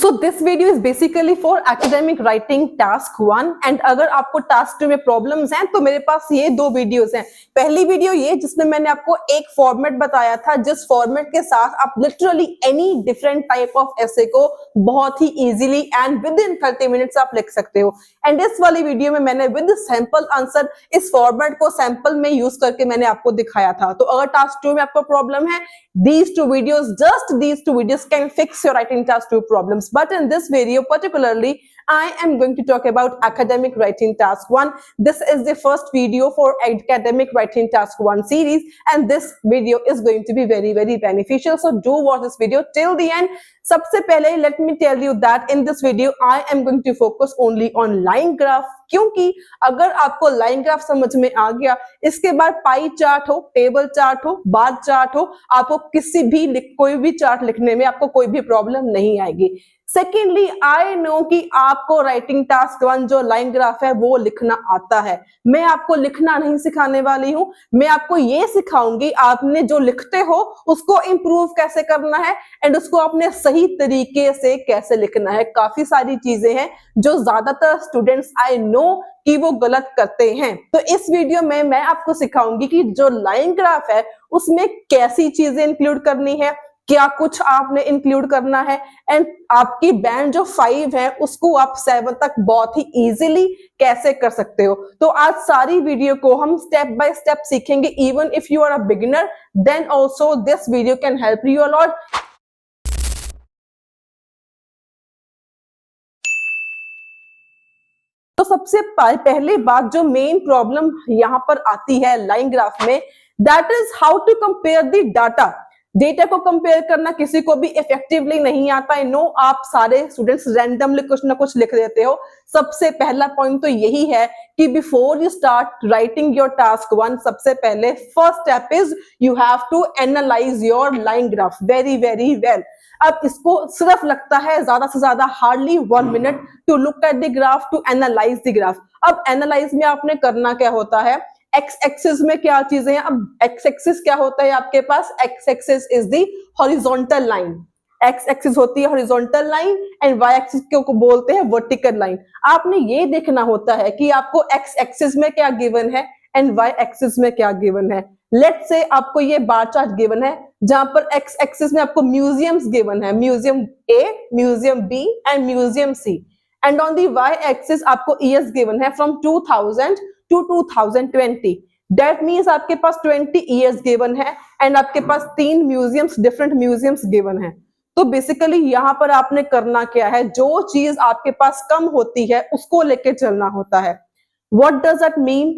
So this video is basically for academic writing task 1 and अगर आपको task 2 में problems हैं तो मेरे पास ये दो वीडियोस हैं। पहली वीडियो ये जिसमें मैंने आपको एक फॉर्मेट बताया था जिस फॉर्मेट के साथ आप literally any different type of essay को बहुत ही easily and within 30 minutes आप लिख सकते हो। एंड इस वाली वीडियो में मैंने विद सैंपल आंसर इस फॉर्मेट को सैंपल में यूज करके मैंने आपको दिखाया था। तो अगर टास्क 2 में आपको प्रॉब्लम है, these two videos, just these two videos can fix your writing task 2 problems. But in this video particularly, I am going to talk about academic writing task 1. This is the first video for academic writing task 1 series and this video is going to be very beneficial. So do watch this video till the end. सबसे पहले let me tell you that in this video I am going to focus only on line graph, क्योंकि अगर आपको line graph समझ में आ गया, इसके बाद पाई चार्ट हो, टेबल चार्ट हो, बार चार्ट हो, आपको किसी भी कोई भी चार्ट लिखने में आपको कोई भी प्रॉब्लम नहीं आएगी। सेकेंडली आई नो कि आपको राइटिंग टास्क 1 जो लाइन ग्राफ है वो लिखना आता है। मैं आपको लिखना नहीं सिखाने वाली हूं, मैं आपको ये सिखाऊंगी आपने जो लिखते हो उसको इंप्रूव कैसे करना है एंड उसको अपने सही तरीके से कैसे लिखना है। काफी सारी चीजें हैं जो ज्यादातर स्टूडेंट्स आई नो कि वो गलत करते हैं। तो इस वीडियो में मैं आपको सिखाऊंगी कि जो लाइन ग्राफ है उसमें कैसी चीजें इंक्लूड करनी है, क्या कुछ आपने इंक्लूड करना है एंड आपकी बैंड जो 5 है उसको आप 7 तक बहुत ही इजीली कैसे कर सकते हो। तो आज सारी वीडियो को हम स्टेप बाय स्टेप सीखेंगे। Even if you are a beginner then also this video can help you a lot. तो सबसे पहली बात जो मेन प्रॉब्लम यहां पर आती है लाइन ग्राफ में, that is how to compare the data. Data को कंपेयर करना किसी को भी इफेक्टिवली नहीं आता है। नो, आप सारे स्टूडेंट्स रैंडमली कुछ ना कुछ लिख देते हो। सबसे पहला पॉइंट तो यही है कि before you start writing your task 1, सबसे पहले first step is you have to analyse your line graph very well. अब इसको सिर्फ लगता है ज्यादा से ज्यादा hardly 1 minute to look at the graph, to analyse the graph. अब एनालाइज में आपने करना क्या होता है, एक्स एक्सिस में क्या चीजें हैं। अब एक्स एक्सिस क्या होता है आपके पास, X axis is the horizontal line. X axis होती है horizontal line and Y axis को बोलते हैं वर्टिकल लाइन। आपने ये देखना होता है कि आपको एक्स एक्सिस में क्या गिवन है एंड वाई एक्सिस में क्या गिवन है। लेट्स से आपको ये बार चार्ट गिवन है जहां पर एक्स एक्सिस में आपको म्यूजियम्स गिवन है, museum A, museum B and museum C. And on the Y axis आपको ईयर्स गिवन है फ्रॉम 2000 to 2020। That means आपके पास 20 years given है एंड आपके पास 3 म्यूजियम्स, डिफरेंट म्यूजियम्स गिवन है। तो बेसिकली यहाँ पर आपने करना क्या है, जो चीज आपके पास कम होती है उसको लेके चलना होता है। What does that mean?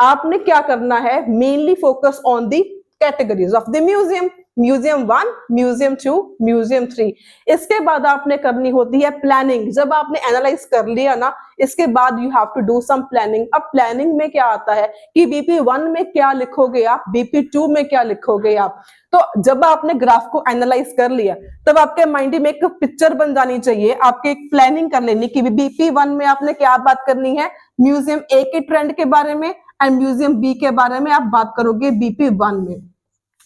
आपने क्या करना है, mainly focus on the categories of the museum, museum 1, museum 2, museum 3। इसके बाद आपने करनी होती है प्लानिंग। जब आपने एनालाइज कर लिया ना, इसके बाद you have to do some planning. अब प्लानिंग में क्या आता है कि बीपी 1 में क्या लिखोगे आप, बीपी 2 में क्या लिखोगे आप। तो जब आपने ग्राफ को एनालाइज कर लिया तब आपके माइंड में एक पिक्चर बन जानी चाहिए, आपके एक प्लानिंग कर लेनी कि बीपी 1 में आपने क्या बात करनी है, म्यूजियम ए के ट्रेंड के बारे में एंड म्यूजियम बी के बारे में आप बात करोगे बीपी 1 में।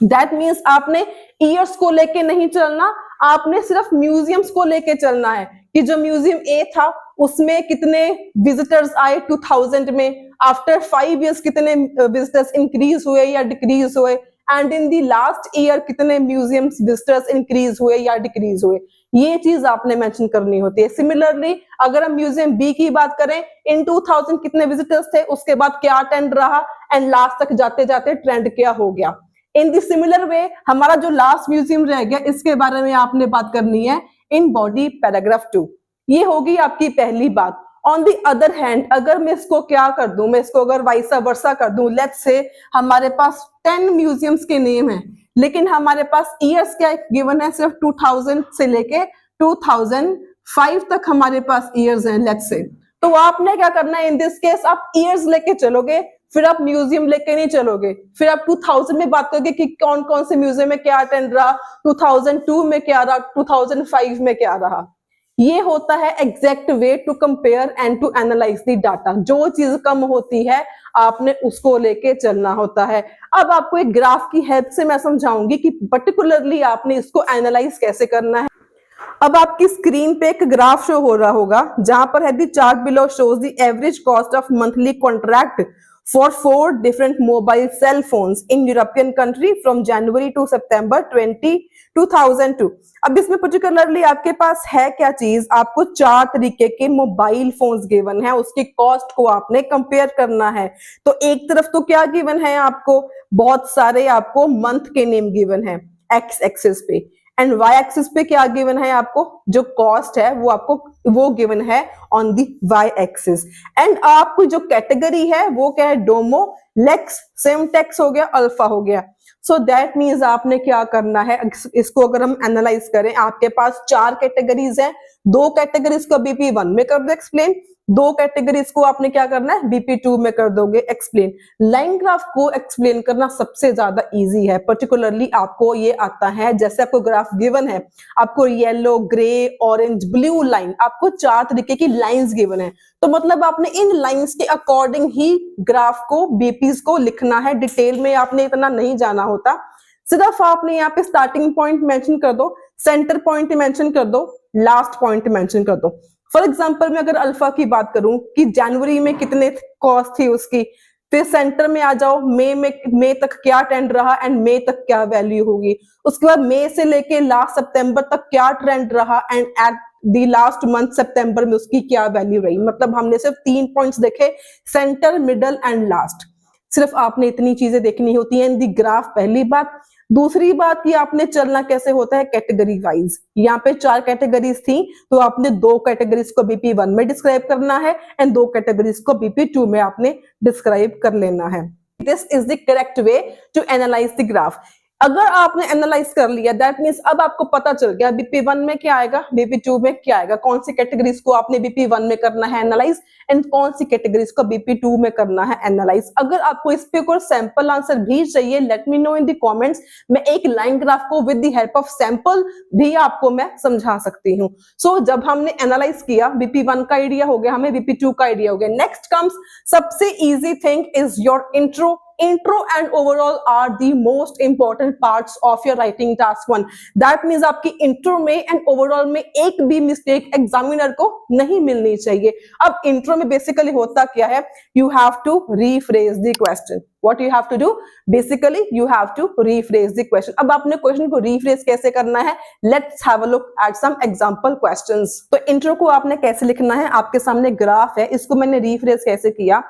दैट मीन्स आपने ईयर्स को लेके नहीं चलना, आपने सिर्फ म्यूजियम्स को लेके चलना है कि जो म्यूजियम ए था उसमें कितने विजिटर्स आए 2000 में, आफ्टर 5 इयर्स कितने विजिटर्स इंक्रीज हुए या डिक्रीज हुए and in the last year कितने म्यूजियम्स विजिटर्स इंक्रीज हुए या डिक्रीज हुए। ये चीज आपने मेंशन करनी होती है। सिमिलरली अगर हम म्यूजियम बी की बात करें, इन 2000 कितने विजिटर्स थे, उसके बाद क्या ट्रेंड रहा एंड लास्ट तक जाते जाते ट्रेंड क्या हो गया। इन द सिमिलर वे हमारा जो लास्ट म्यूजियम रह गया इसके बारे में आपने बात करनी है इन बॉडी पैराग्राफ 2। ये होगी आपकी पहली बात। ऑन द अदर हैंड अगर मैं इसको क्या कर दूं, मैं इसको अगर वाइसा वर्सा कर दूं, लेट्स से हमारे पास 10 म्यूजियम्स के नेम है लेकिन हमारे पास ईयर्स क्या गिवन है, सिर्फ 2000 से लेके 2005 तक हमारे पास ईयर्स हैं लेट्स से। तो आपने क्या करना है, इन दिस केस आप ईयर्स लेके चलोगे, फिर आप म्यूजियम लेके नहीं चलोगे। फिर आप 2000 में बात करोगे कि कौन कौन से म्यूजियम में क्या ट्रेंड रहा, 2002 में क्या रहा, 2005 में क्या रहा। ये होता है exact way to compare and to analyse the data. जो चीज कम होती है आपने उसको लेके चलना होता है। अब आपको एक ग्राफ की हेल्प से मैं समझाऊंगी कि पर्टिकुलरली आपने इसको एनालाइज कैसे करना है। अब आपकी स्क्रीन पे एक ग्राफ शो हो रहा होगा जहां पर है the chart below shows the average cost of monthly contract for 4 different mobile cell phones in European country from January to September 2002। अब इसमें पर्टिकुलरली आपके पास है क्या चीज, आपको 4 तरीके के मोबाइल फोन्स गिवन है, उसकी कॉस्ट को आपने कंपेयर करना है। तो एक तरफ तो क्या गिवन है, आपको बहुत सारे आपको मंथ के नेम गिवन है एक्स एक्सिस पे, एंड वाई एक्सिस पे क्या गिवन है, आपको जो कॉस्ट है वो आपको वो गिवन है on the Y axis. And आपको जो कैटेगरी है वो क्या है, डोमो, लेक्स, सिमटेक्स हो गया, अल्फा हो गया। सो दैट मीन्स आपने क्या करना है, इसको अगर हम एनालाइज करें, आपके पास 4 कैटेगरीज हैं, 2 कैटेगरीज को BP1 में कर दो एक्सप्लेन, 2 कैटेगरीज को आपने क्या करना है BP2 में कर दोगे एक्सप्लेन। लाइन ग्राफ को एक्सप्लेन करना सबसे ज्यादा इजी है, पर्टिकुलरली आपको ये आता है, जैसे आपको ग्राफ गिवन है, आपको yellow, grey, orange, blue line, आपको 4 तरीके की लाइंस गिवन है, तो मतलब आपने इन लाइंस के अकॉर्डिंग ही ग्राफ को, बीपीज को लिखना है। डिटेल में आपने इतना नहीं जाना होता, सिर्फ आपने यहाँ पे स्टार्टिंग पॉइंट मेंशन कर दो, सेंटर पॉइंट मेंशन कर दो, लास्ट पॉइंट मेंशन कर दो। फॉर एग्जांपल मैं अगर अल्फा की बात करूं कि जनवरी में कितने कॉस्ट थी उसकी, फिर सेंटर में आ जाओ, मई तक क्या ट्रेंड रहा एंड मई तक क्या वैल्यू होगी, उसके बाद मई से लेके लास्ट सितंबर तक क्या ट्रेंड रहा and at the last month सितंबर में उसकी क्या वैल्यू रही। मतलब हमने सिर्फ 3 पॉइंट्स देखे, सेंटर, मिडल एंड लास्ट, सिर्फ आपने इतनी चीजें देखनी होती है इन दी ग्राफ, पहली बात। दूसरी बात कि आपने चलना कैसे होता है, कैटेगरी वाइज। यहाँ पे 4 कैटेगरीज थी, तो आपने 2 कैटेगरीज को BP1 में डिस्क्राइब करना है एंड 2 कैटेगरीज को BP2 में आपने डिस्क्राइब कर लेना है। This is the correct way to analyse the graph. अगर आपने एनालाइज कर लिया, दैट मीन्स अब आपको पता चल गया BP1 में क्या आएगा, BP2 में क्या आएगा, कौन सी कैटेगरीज को आपने BP1 में करना है एनालाइज एंड कौन सी कैटेगरीज को BP2 में करना है एनालाइज। अगर आपको इस पे कोई सैंपल आंसर भी चाहिए, let me know in the comments, मैं एक लाइन ग्राफ को with the help of sample भी आपको मैं समझा सकती हूँ। सो जब हमने एनालाइज किया, BP1 का आइडिया हो गया, हमें BP2 का आइडिया हो गया। नेक्स्ट कम्स सबसे easy thing is your intro. Intro and overall are the most important parts of your writing task 1. That means आपकी intro में and overall में एक भी mistake एग्जामिनर को नहीं मिलनी चाहिए। अब intro में basically होता क्या है, you have to rephrase the question. What you have to do? Basically you have to rephrase the question. अब आपने क्वेश्चन को rephrase कैसे करना है, let's have a look at some example questions. तो intro को आपने कैसे लिखना है, आपके सामने ग्राफ है, इसको मैंने rephrase कैसे किया।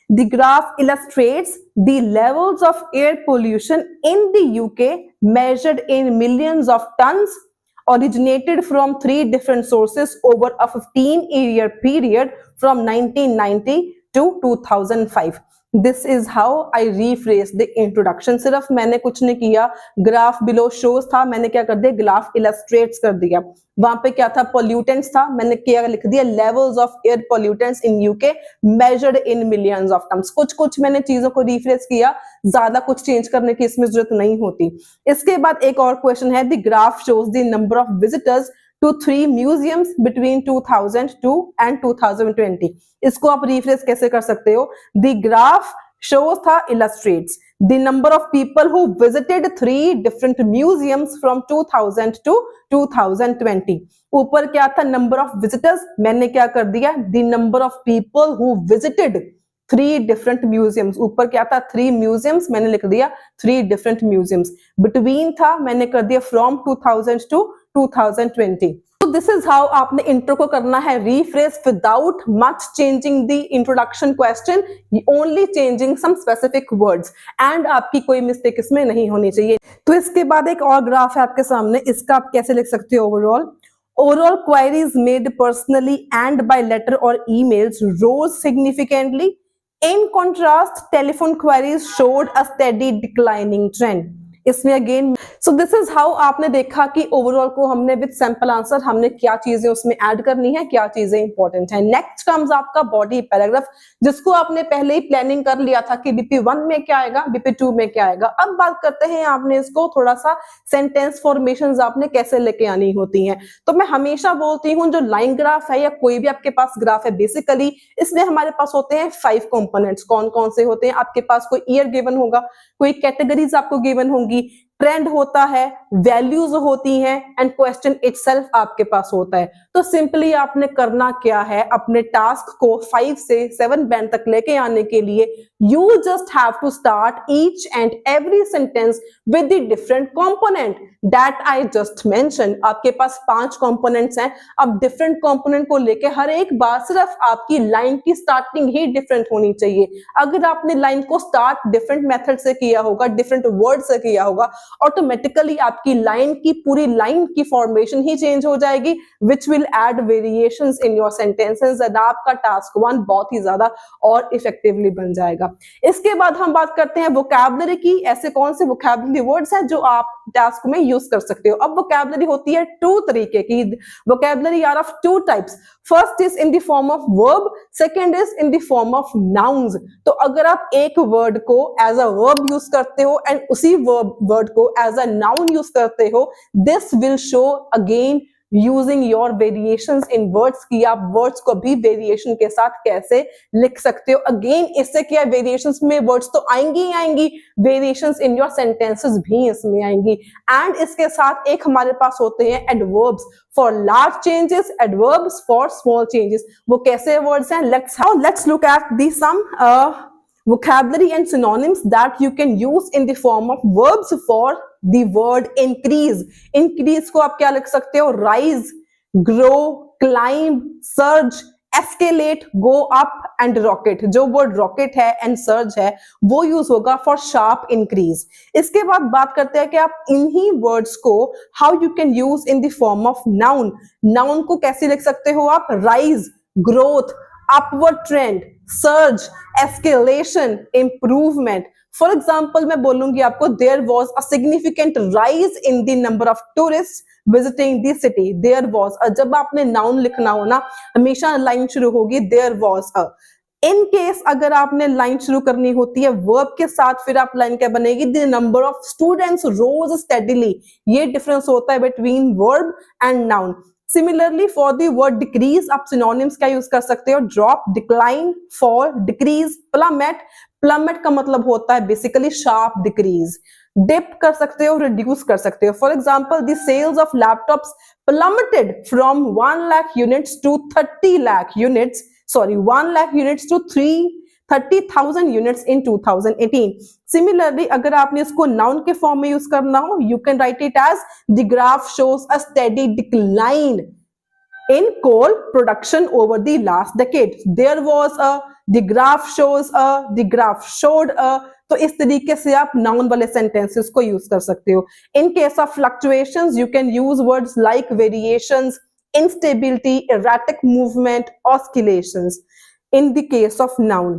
The graph illustrates the levels of air pollution in the UK measured in millions of tons originated from 3 different sources over a 15-year period from 1990 to 2005. This is how I rephrase the introduction. सिर्फ मैंने कुछ नहीं किया, graph below shows था, मैंने क्या कर दिया, ग्राफ इलस्ट्रेट्स कर दिया। वहां पे क्या था, पॉल्यूटेंट्स था, मैंने क्या लिख दिया, levels of air pollutants in UK measured in millions of tonnes. कुछ मैंने चीजों को रिफ्रेश किया, ज्यादा कुछ चेंज करने की इसमें जरूरत नहीं होती। इसके बाद एक और क्वेश्चन है, the graph shows the number of visitors to 3 museums between 2002 and 2020. इसको आप रिफ्रेश कैसे कर सकते हो, द ग्राफ shows था illustrates the number of people who visited 3 different museums from 2000 to 2020. ऊपर क्या था, number of visitors, मैंने क्या कर दिया, the number of people who visited 3 different museums। ऊपर क्या था, 3 museums, मैंने लिख दिया 3 different museums। between था, मैंने कर दिया from 2000 to 2020। So this is how आपने इंट्रो को करना है rephrase without much changing the introduction question, only changing some specific words, and आपकी कोई मिस्टेक इसमें नहीं होनी चाहिए। तो इसके बाद एक और ग्राफ है आपके सामने, इसका आप कैसे लिख सकते हो, overall queries made personally and by letter or emails rose significantly. In contrast, telephone queries showed a steady declining trend. इसमें again, so this is how आपने देखा कि ओवरऑल को हमने विद सैंपल आंसर हमने क्या चीजें उसमें ऐड करनी है, क्या चीजें इंपॉर्टेंट है। नेक्स्ट कम्स आपका बॉडी पैराग्राफ, जिसको आपने पहले ही प्लानिंग कर लिया था कि BP1 में क्या आएगा, BP2 में क्या आएगा। अब बात करते हैं आपने इसको थोड़ा सा सेंटेंस फॉर्मेशंस आपने कैसे लेके आनी होती हैं। तो मैं हमेशा बोलती हूँ जो लाइन ग्राफ है या कोई भी आपके पास ग्राफ है, बेसिकली इसमें हमारे पास होते हैं 5 कंपोनेंट्स। कौन कौन से होते हैं, आपके पास कोई ईयर गिवन होगा, कोई कैटेगरीज आपको गिवन होंगी, ट्रेंड होता है, वैल्यूज होती हैं एंड क्वेश्चन इटसेल्फ आपके पास होता है। तो सिंपली आपने करना क्या है, अपने टास्क को 5 से 7 बैंड तक लेके आने के लिए you just have to start each and every sentence with the different component that I just mention. आपके पास 5 कंपोनेंट्स हैं। अब डिफरेंट कंपोनेंट को लेके हर एक बार सिर्फ आपकी लाइन की स्टार्टिंग ही डिफरेंट होनी चाहिए। अगर आपने लाइन को स्टार्ट डिफरेंट मेथड से किया होगा, डिफरेंट वर्ड से किया होगा, ऑटोमेटिकली आपकी लाइन की पूरी लाइन की फॉर्मेशन ही चेंज हो जाएगी, which will add variations in your sentences and आपका टास्क 1 बहुत ही ज्यादा और इफेक्टिवली बन जाएगा। इसके बाद हम बात करते हैं वोकैबुलरी की। ऐसे कौन से वोकैबुलरी वर्ड्स हैं जो आप टास्क में यूज कर सकते हो। अब वोकैबुलरी होती है 2 तरीके की। Vocabulary are of 2 types. First is in the form of verb, second is in the form of nouns. तो अगर आप एक वर्ड को एज अ वर्ब यूज करते हो एंड उसी वर्ड को एज अ नाउन यूज करते हो, this will show again using your variations in words की आप वर्ड्स को भी वेरिएशन के साथ कैसे लिख सकते हो। अगेन इससे क्या वेरिएशंस में वर्ड्स तो आएंगी ही आएंगी, वेरिएशंस इन योर सेंटेंसेस भी इसमें आएंगी। एंड इसके साथ एक हमारे पास होते हैं adverbs for large changes, adverbs for small changes. वो कैसे वर्ड्स हैं, let's look at the some vocabulary and synonyms that you can use in the form of verbs for the word increase. Increase को आप क्या लिख सकते हो, rise, grow, climb, surge, escalate, go up and rocket. जो word rocket है and surge है वो use होगा for sharp increase. इसके बाद बात करते हैं कि आप इन्हीं words को how you can use in the form of noun. Noun को कैसे लिख सकते हो आप, rise, growth, upward trend, surge, escalation, improvement. For example, मैं बोलूंगी आपको there was a significant rise in the number of tourists visiting the city. There was a, जब आपने noun लिखना हो ना, हमेशा लाइन शुरू होगी there was a. In case अगर आपने लाइन शुरू करनी होती है वर्ब के साथ, फिर आप लाइन क्या बनेगी, the number of students rose steadily. ये डिफरेंस होता है between verb and noun. Similarly, for the word decrease, आप synonyms क्या यूज कर सकते हो, drop, decline, fall, decrease, plummet. Plummet का मतलब होता है basically sharp decrease. Dip कर सकते हो, reduce कर सकते हो. For example, the sales of laptops plummeted from 1 lakh units to 30 lakh units. Sorry, 1 lakh units to 30,000 units in 2018. Similarly, अगर आपने इसको noun के फॉर्म में यूज करना हो, you can write it as the graph shows a steady decline in coal production over the last decade. There was a, the graph shows a, the graph showed a. तो इस तरीके से आप noun वाले sentences को use कर सकते हो. In case of fluctuations, you can use words like variations, instability, erratic movement, oscillations. In the case of noun.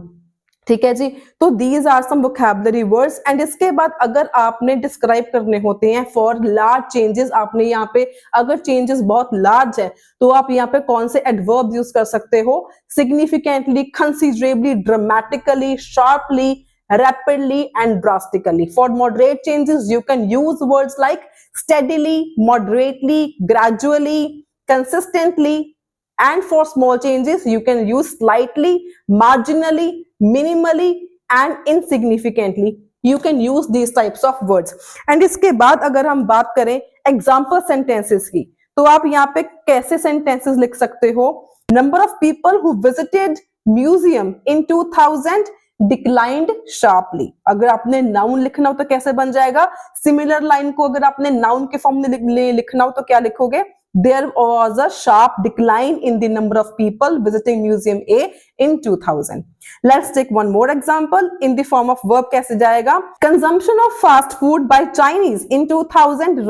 ठीक है जी, तो these are some vocabulary words. एंड इसके बाद अगर आपने डिस्क्राइब करने होते हैं फॉर लार्ज चेंजेस, आपने यहाँ पे अगर चेंजेस बहुत लार्ज है तो आप यहाँ पे कौन से एडवर्ब यूज कर सकते हो, significantly, considerably, dramatically, sharply, rapidly and drastically. For moderate changes, you can use words like steadily, moderately, gradually, consistently. And for small changes, you can use slightly, marginally, minimally and insignificantly. You can use these types of words. And इसके बाद अगर हम बात करें example sentences की, तो आप यहाँ पे कैसे sentences लिख सकते हो, number of people who visited museum in 2000 declined sharply. अगर आपने noun लिखना हो तो कैसे बन जाएगा, similar line को अगर आपने noun के फॉर्म में लिखना हो तो क्या लिखोगे, there was a sharp decline in the number of people visiting museum A in 2000. Let's take one more example in the form of verb. कैसे जाएगा, consumption of fast food by Chinese in 2000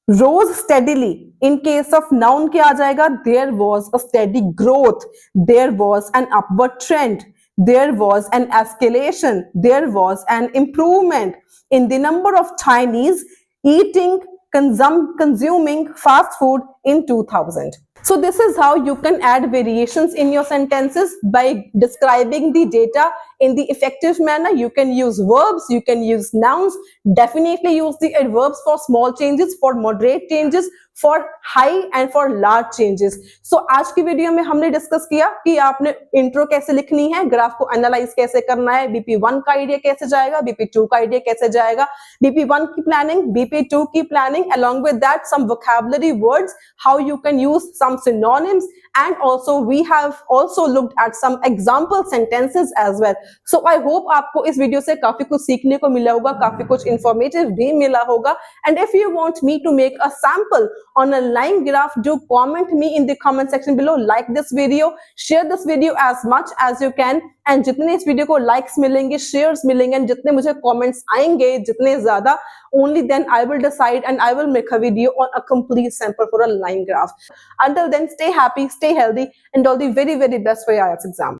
rose steadily. In case of noun क्या आ जाएगा, there was a steady growth, there was an upward trend, there was an escalation, there was an improvement in the number of Chinese eating consuming fast food in 2000. So this is how you can add variations in your sentences by describing the data in the effective manner, you can use verbs, you can use nouns. Definitely use the adverbs for small changes, for moderate changes, for high and for large changes. So आज की video में हमने discuss किया कि आपने intro कैसे लिखनी है, ग्राफ को एनालाइज कैसे करना है, BP1 का आइडिया कैसे जाएगा, BP2 का आइडिया कैसे जाएगा, BP1 की प्लानिंग, BP2 की planning, along with that some vocabulary words, how you can use some synonyms, and also we have also looked at some example sentences as well. So I hope आपको इस video से काफी कुछ सीखने को मिला होगा, काफी कुछ इंफॉर्मेटिव भी मिला होगा. And if you want me to make a sample on a line graph, do comment me in the comment section below. Like this video, share this video as much as you can, and जितने इस video को likes मिलेंगे, shares मिलेंगे, and जितने मुझे comments आएंगे, जितने ज्यादा, only then I will decide and I will make a video on a complete sample for a line graph. Until then, stay happy, stay healthy, and all the very, very best for your IELTS exam.